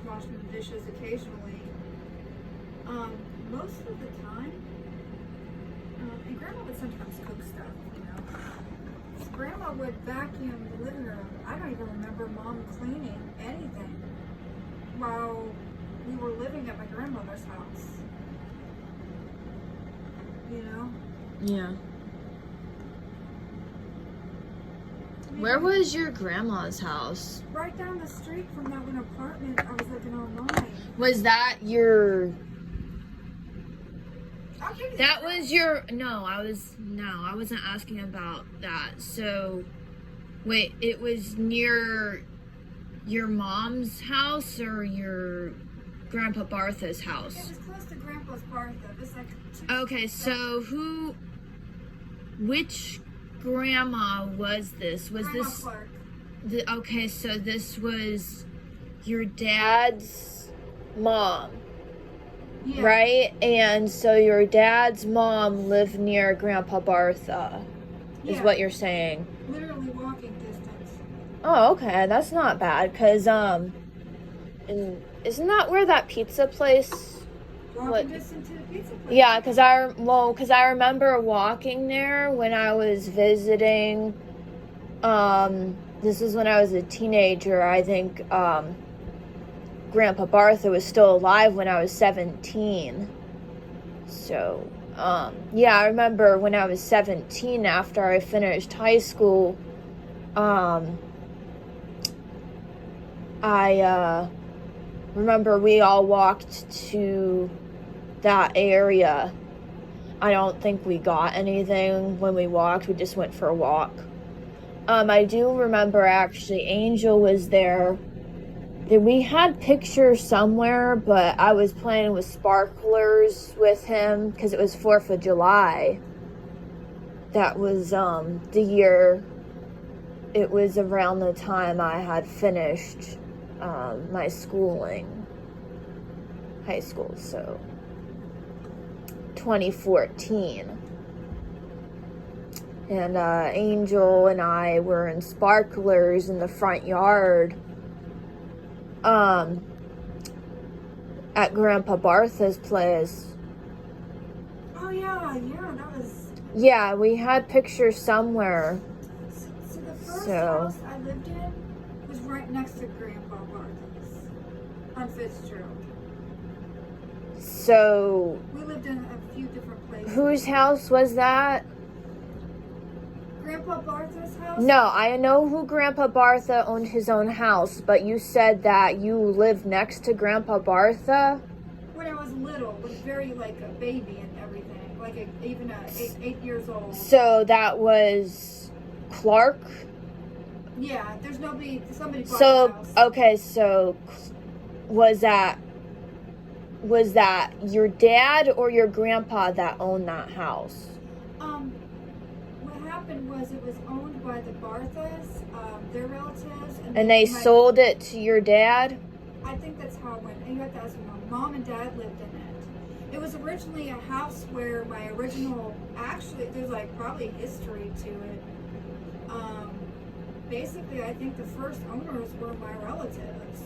washing the dishes occasionally. Most of the time, and Grandma would sometimes cook stuff, you know. Grandma would vacuum the living room. I don't even remember Mom cleaning anything while we were living at my grandmother's house. You know? Yeah. Where was your grandma's house? Right down the street from that one apartment I was looking online. Was that your... Okay, That was your... No, I wasn't asking about that. So, wait, it was near your mom's house or your Grandpa Bartha's house? It was close to Grandpa's Bartha. It was like Okay, so which grandma was this? Was Grandma this... Clark. Okay, so this was your dad's mom, Yeah. right? And so your dad's mom lived near Grandpa Bartha, is Yeah. what you're saying. Literally walking distance. Oh, okay, that's not bad, because, and isn't that where that pizza place... Walking distance to the pizza place. Yeah, because I remember walking there when I was visiting, this was when I was a teenager. I think Grandpa Bartha was still alive when I was 17. So, yeah, I remember when I was 17, after I finished high school, I remember we all walked to that area. I don't think we got anything when we walked. We just went for a walk. I do remember actually Angel was there. We had pictures somewhere, but I was playing with sparklers with him because it was 4th of July. That was the year. It was around the time I had finished my schooling, high school, so 2014. And Angel and I were in sparklers in the front yard at Grandpa Bartha's place. Oh yeah, that was... Yeah, we had pictures somewhere. So the first So- house I lived in was right next to Grandpa Bartha's on Fitzgerald. So, We lived in a few different places. whose house was that? Grandpa Bartha's house? No, I know who Grandpa Bartha owned his own house, but you said that you lived next to Grandpa Bartha? When I was little, was very like a baby and everything. Like even 8 years old. So that was Clark? Yeah, there's nobody, somebody bought So, the house. okay, so was that your dad or your grandpa that owned that house? What happened was it was owned by the Barthas, their relatives. And they sold it to your dad? I think that's how it went. And you have to ask my mom and dad lived in it. It was originally a house where my original, actually, there's like probably history to it. Basically, I think the first owners were my relatives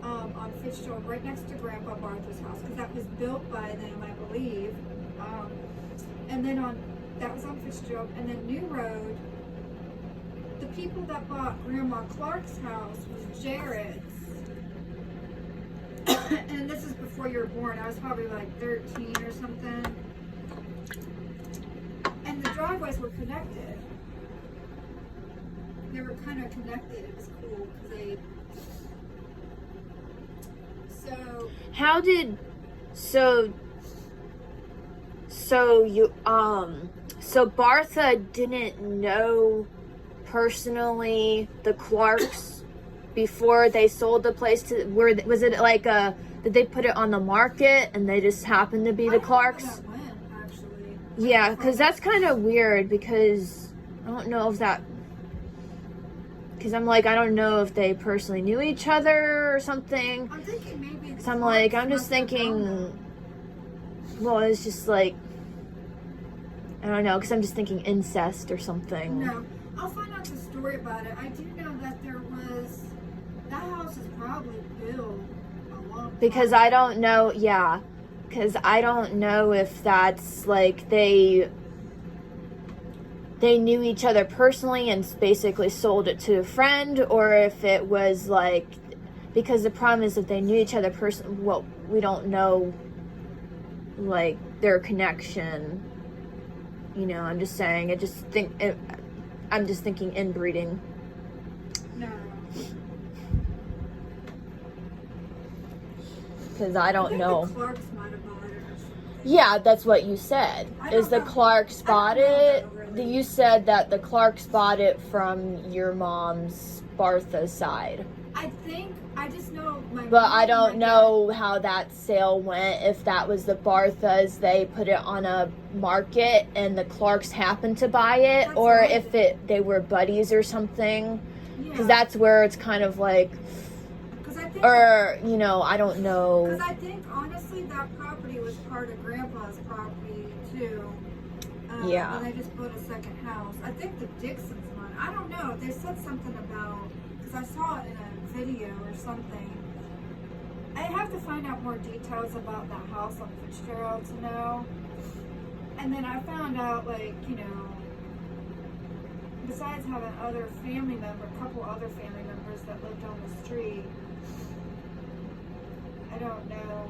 on Fitzgerald, right next to Grandpa Bartha's house, because that was built by them, I believe. And then that was on Fitzgerald, and then New Road. The people that bought Grandma Clark's house was Jared's. And this is before you were born. I was probably like 13 or something. And the driveways were connected. They were kind of connected. It was cool because they. So. How did so Bartha didn't know personally the Clarks before they sold the place to was it like did they put it on the market and they just happened to be the Clarks? I don't know when, actually. Yeah, because that's kind of weird because I don't know if that because I'm like I don't know if they personally knew each other or something. I'm thinking maybe. Because I'm like I'm just thinking well it's just like I don't know because I'm just thinking incest or something. No, I'll find out the story about it. I do know that that house is probably built a long time. Because I don't know, yeah. Because I don't know if that's like they knew each other personally and basically sold it to a friend, or if it was like, because the problem is if they knew each other personally, well, we don't know like their connection. You know, I'm just saying, I'm just thinking inbreeding. No. Because I don't know. The Clarks might have bought it or something. Yeah, that's what you said. I Is don't the know. Clarks I bought don't know, it? really. You said that the Clarks bought it from your mom's Bartha side. I just know my But mom I and don't my know how that sale went. If that was the Barthas, they put it on a market and the Clarks happened to buy it, That's or what I if did. they were buddies or something. Because Yeah. that's where it's kind of like, 'Cause I think or, you know, I don't know. Because I think, honestly, that property was part of Grandpa's property, too. Yeah. And they just built a second house. I think the Dixons one. I don't know. They said something about, because I saw it in a video or something. I have to find out more details about that house on Fitzgerald to know. And then I found out, like, you know, besides having a couple other family members that lived on the street, I don't know